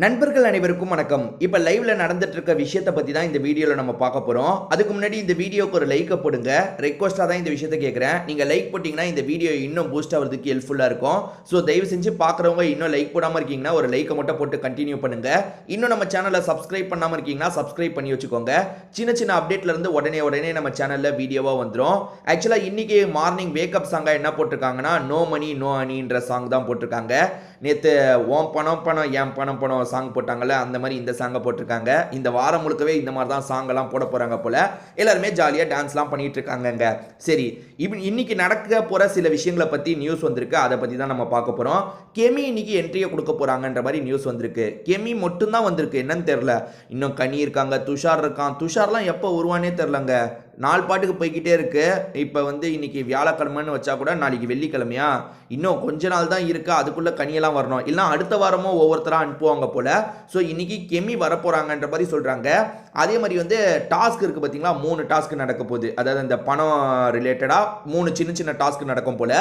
நண்பர்கள் அனைவருக்கும் வணக்கம். இப்ப லைவ்ல நடந்துட்டு இருக்க விஷயத்தை பத்தி தான் இந்த வீடியோல நம்ம பார்க்க போறோம். அதுக்கு முன்னாடி இந்த வீடியோக்கு ஒரு லைக் போடுங்க. ரெக்வெஸ்டா தான் இந்த விஷயத்தை கேட்கிறேன். நீங்க லைக் போட்டீங்கன்னா இந்த வீடியோ இன்னும் பூஸ்ட் ஆவறதுக்கு ஹெல்ப்ஃபுல்லா இருக்கும். சோ தயவு செஞ்சு பார்க்கறவங்க இன்னும் லைக் போடாம இருக்கீங்கன்னா ஒரு லைக் மட்டும் போட்டு கண்டினியூ பண்ணுங்க. இன்னும் நம்ம சேனலை சப்ஸ்கிரைப் பண்ணாம இருக்கீங்கன்னா சப்ஸ்கிரைப் பண்ணி வச்சுக்கோங்க. சின்ன சின்ன அப்டேட்ல இருந்து உடனே நம்ம சேனல்ல வீடியோவா வந்துரும். ஆக்சுவலா இன்னைக்கு மார்னிங் வேக்கப் சாங்கா என்ன போட்டிருக்காங்கன்னா நோ மணி நோ அனின்ற சாங் தான் போட்டிருக்காங்க. நேத்து ஓம் பணம் என் பணம் சாங் போட்டாங்கல்ல அந்த மாதிரி இந்த சாங்கை போட்டிருக்காங்க. இந்த வாரம் முழுக்கவே இந்த மாதிரி தான் சாங் எல்லாம் போட போறாங்க போல. எல்லாருமே ஜாலியா டான்ஸ்லாம் பண்ணிட்டு இருக்காங்கங்க. சரி, இன்னைக்கு நடக்க போற சில விஷயங்களை பத்தி நியூஸ் வந்திருக்கு. அதை பத்தி தான் நம்ம பார்க்க போறோம். கெமி இன்னைக்கு என்ட்ரியை கொடுக்க போறாங்கன்ற மாதிரி நியூஸ் வந்திருக்கு. கெமி மட்டும் தான் வந்திருக்கு, என்னன்னு தெரியல. இன்னும் கனி இருக்காங்க, துஷார் இருக்கான். துஷார்லாம் எப்போ வருவானே தெரியலங்க. நாலு பாட்டுக்கு போய்கிட்டே இருக்கு. இப்போ இன்னைக்கு வியாழக்கிழமைன்னு வச்சா கூட நாளைக்கு வெள்ளிக்கிழமையா, இன்னும் கொஞ்ச நாள் தான் இருக்கு. அதுக்குள்ள கனியெல்லாம் வரணும். இல்லை அடுத்த வாரமும் ஒவ்வொருத்தராக அனுப்புவாங்க போல. ஸோ இன்னைக்கு கெமி வரப்போறாங்கன்ற மாதிரி சொல்றாங்க. அதே மாதிரி டாஸ்க் இருக்கு பார்த்தீங்களா, 3 டாஸ்க் நடக்க போகுது. அதாவது இந்த பணம் ரிலேட்டடா 3 சின்ன டாஸ்க் நடக்கும் போல.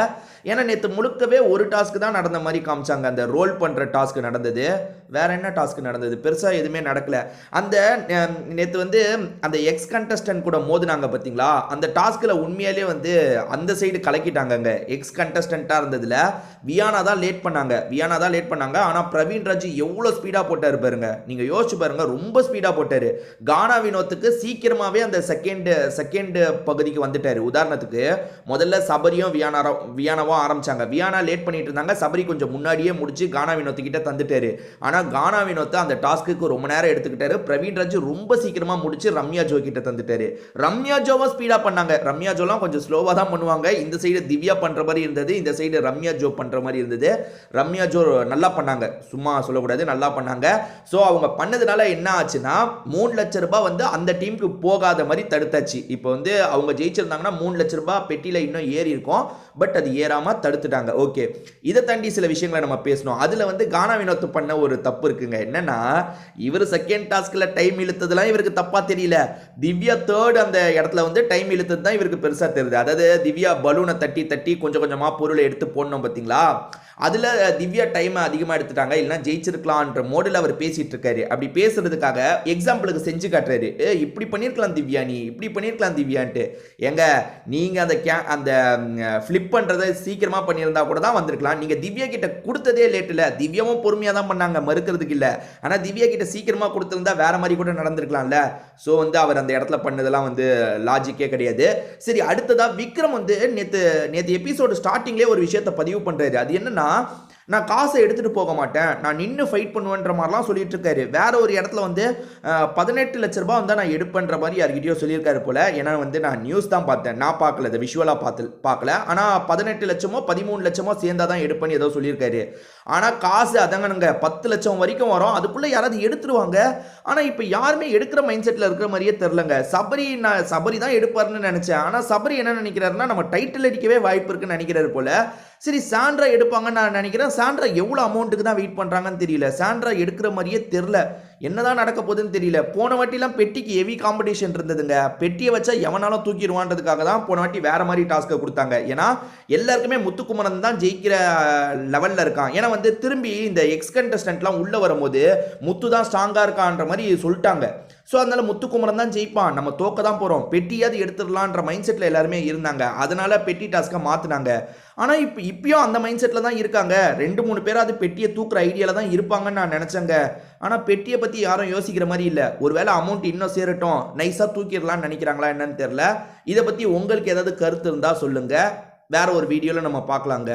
ஏன்னா நேற்று முழுக்கவே ஒரு டாஸ்க் தான் நடந்த மாதிரி காமிச்சாங்க. அந்த ரோல் பண்ற டாஸ்க் நடந்தது. வேற என்ன டாஸ்க் நடந்தது? பெருசா எதுவுமே நடக்கல. அந்த நேற்று அந்த எக்ஸ் கண்டஸ்டன்ட் கூட மோதினாங்க பார்த்தீங்களா, அந்த டாஸ்க்ல உண்மையாலே அந்த சைடு கலக்கிட்டாங்க. எக்ஸ் கண்டஸ்டன்ட்டா இருந்ததுல வியானா தான் லேட் பண்ணாங்க. ஆனா பிரவீன் ராஜ் எவ்வளவு ஸ்பீடா போட்டாரு பாருங்க. நீங்க யோசிச்சு பாருங்க, ரொம்ப ஸ்பீடா போட்டாரு. கானா வினோத்துக்கு சீக்கிரமாவே அந்த செகண்ட் பகுதிக்கு வந்துட்டாரு. உதாரணத்துக்கு முதல்ல சபரியும் வியானாவும் ஆரம்பிச்சாங்க. வியானா லேட் பண்ணிட்டு இருந்தாங்க. சபரி கொஞ்சம் முன்னாடியே முடிச்சு கானா வினோத்து கிட்ட தந்துட்டாரு. ஆனா கானா வினோத் அந்த டாஸ்க்கு ரொம்ப நேரம் எடுத்துக்கிட்டாரு. பிரவீன் ராஜ் ரொம்ப சீக்கிரமா முடிச்சு ரம்யா ஜோ கிட்ட தந்துட்டாரு. ரம்யா ஜோவா ஸ்பீடா பண்ணாங்க. ரம்யா ஜோலாம் கொஞ்சம் ஸ்லோவா தான் பண்ணுவாங்க. இந்த சைடு திவ்யா பண்ற மாதிரி இருந்தது, இந்த சைடு ரம்யா ஜோ பண்ற மாதிரி இருந்தது. ரம்யா ஜோ நல்லா பண்ணாங்க, சும்மா சொல்லக்கூடாது, நல்லா பண்ணாங்க. ஸோ அவங்க பண்ணதுனால என்ன ஆச்சுன்னா 3 லட்சம் ரூபாய் அந்த டீமுக்கு போகாத மாதிரி தடுத்தாச்சு. இப்போ அவங்க ஜெயிச்சிருந்தாங்கன்னா 3 லட்சம் ரூபாய் பெட்டியில இன்னும் ஏறி இருக்கும். பட் அது ஏறாம தடுத்துட்டாங்க. ஓகே, இதை தாண்டி சில விஷயங்களை நம்ம பேசணும். அதுல கானா வினோத் பண்ண ஒரு தப்பு இருக்குங்க. என்னன்னா, இவர் செகண்ட் டாஸ்க்ல டைம் இழுத்ததுலாம் இவருக்கு தப்பா தெரியல. திவ்யா தேர்ட் அந்த இடத்துல டைம் இழுத்தது தான் இவருக்கு பெருசா தெரியுது. அதாவது திவ்யா பலூனை தட்டி கொஞ்சம் கொஞ்சமா பொருளை எடுத்து போடணும் பார்த்தீங்களா, அதுல திவ்யா டைம் அதிகமா எடுத்துட்டாங்க. இல்லைன்னா ஜெயிச்சிருக்கலாம்ன்ற மோடில் அவர் பேசிட்டு இருக்காரு. அப்படி பேசுறதுக்காக எக்ஸாம்பிளுக்கு செஞ்சு காட்டுறாரு. இப்படி பண்ணிருக்கலாம் திவ்யா, நீ இப்படி பண்ணிருக்கலாம் திவ்யான்ட்டு. எங்க நீங்க அந்த ஃபிளிப் பண்றதை சீக்கிரமா பண்ணியிருந்தா கூட தான் வந்திருக்கலாம். நீங்க திவ்யா கிட்ட கொடுத்ததே லேட் இல்ல. திவ்யாவும் பொறுமையா தான் பண்ணாங்க, மறுக்கிறதுக்கு இல்ல. ஆனா திவ்யா கிட்ட சீக்கிரமா கொடுத்திருந்தா வேற மாதிரி கூட நடந்திருக்கலாம்ல. சோ அவர் அந்த இடத்துல பண்ணதெல்லாம் லாஜிக்கே கிடையாது. சரி, அடுத்ததா விக்ரம் நேத்து எபிசோடு ஸ்டார்டிங்லேயே ஒரு விஷயத்தை பதிவு பண்றாரு. அது என்னன்னா, நான் காசை எடுத்துட்டு போக மாட்டேன், நான் நின்று ஃபைட் பண்ணுவேன்ற மாதிரிலாம் சொல்லிட்டு இருக்காரு. வேற ஒரு இடத்துல 18 லட்ச ரூபாய் நான் எடுப்பேன்ற மாதிரி யார்கிட்டயோ சொல்லியிருக்காரு போல. ஏன்னா நான் நியூஸ் தான் பார்த்தேன், நான் பார்க்கல, இதை விஷுவலா பார்க்கல. ஆனா 18 லட்சமோ 13 லட்சமோ சேர்ந்தாதான் எடுப்பேன்னு ஏதோ சொல்லியிருக்காரு. ஆனா காசு அதங்கனுங்க 10 லட்சம் வரைக்கும் வரும். அதுக்குள்ள யாராவது எடுத்துருவாங்க. ஆனா இப்ப யாருமே எடுக்கிற மைண்ட் செட்ல இருக்கிற மாதிரியே தெரியலங்க. சபரி தான் எடுப்பாருன்னு நினைச்சேன். ஆனா சபரி என்ன நினைக்கிறாருன்னா, நம்ம டைட்டில் அடிக்கவே வாய்ப்பு இருக்குன்னு நினைக்கிறாரு போல. சரி, சாண்ட்ரா எடுப்பாங்கன்னு நான் நினைக்கிறேன். சாண்ட்ரா எவ்வளவு அமௌண்ட்டுக்கு தான் வெயிட் பண்றாங்கன்னு தெரியல. சாண்ட்ரா எடுக்கிற மாதிரியே தெரியல. என்னதான் நடக்க போகுதுன்னு தெரியல. போன வாட்டிலாம் பெட்டிக்கு ஹெவி காம்படிஷன் இருந்ததுங்க. பெட்டியை வச்சா எவனாலும் தூக்கிடுவான்றதுக்காக தான் போன வாட்டி வேற மாதிரி டாஸ்க்கை கொடுத்தாங்க. ஏன்னா எல்லாருக்குமே முத்துக்குமரன் தான் ஜெயிக்கிற லெவல்ல இருக்கான். ஏன்னா திரும்பி இந்த எக்ஸ் கண்டஸ்டன்ட்லாம் உள்ள வரும்போது முத்து தான் ஸ்ட்ராங்கா இருக்கான்ற மாதிரி சொல்லிட்டாங்க. ஸோ அதனால முத்துக்குமரன் தான் ஜெயிப்பான், நம்ம தோக்க தான் போறோம், பெட்டியாவது எடுத்துடலான்ற மைண்ட் செட்ல எல்லாருமே இருந்தாங்க. அதனால பெட்டி டாஸ்க்கை மாத்தினாங்க. ஆனா இப்பயும் அந்த மைண்ட் செட்ல தான் இருக்காங்க. 2-3 பேராவது பெட்டியை தூக்குற ஐடியால தான் இருப்பாங்கன்னு நான் நினைச்சேங்க. ஆனா பெட்டியை பத்தி யாரும் யோசிக்கிற மாதிரி இல்ல. ஒருவேளை அமௌண்ட் இன்னும் சேரட்டும், நைஸா தூக்கிடலாம்னு நினைக்கிறாங்களா என்னன்னு தெரியல. இதை பத்தி உங்களுக்கு ஏதாவது கருத்து இருந்தா சொல்லுங்க. வேற ஒரு வீடியோல நம்ம பார்க்கலாங்க.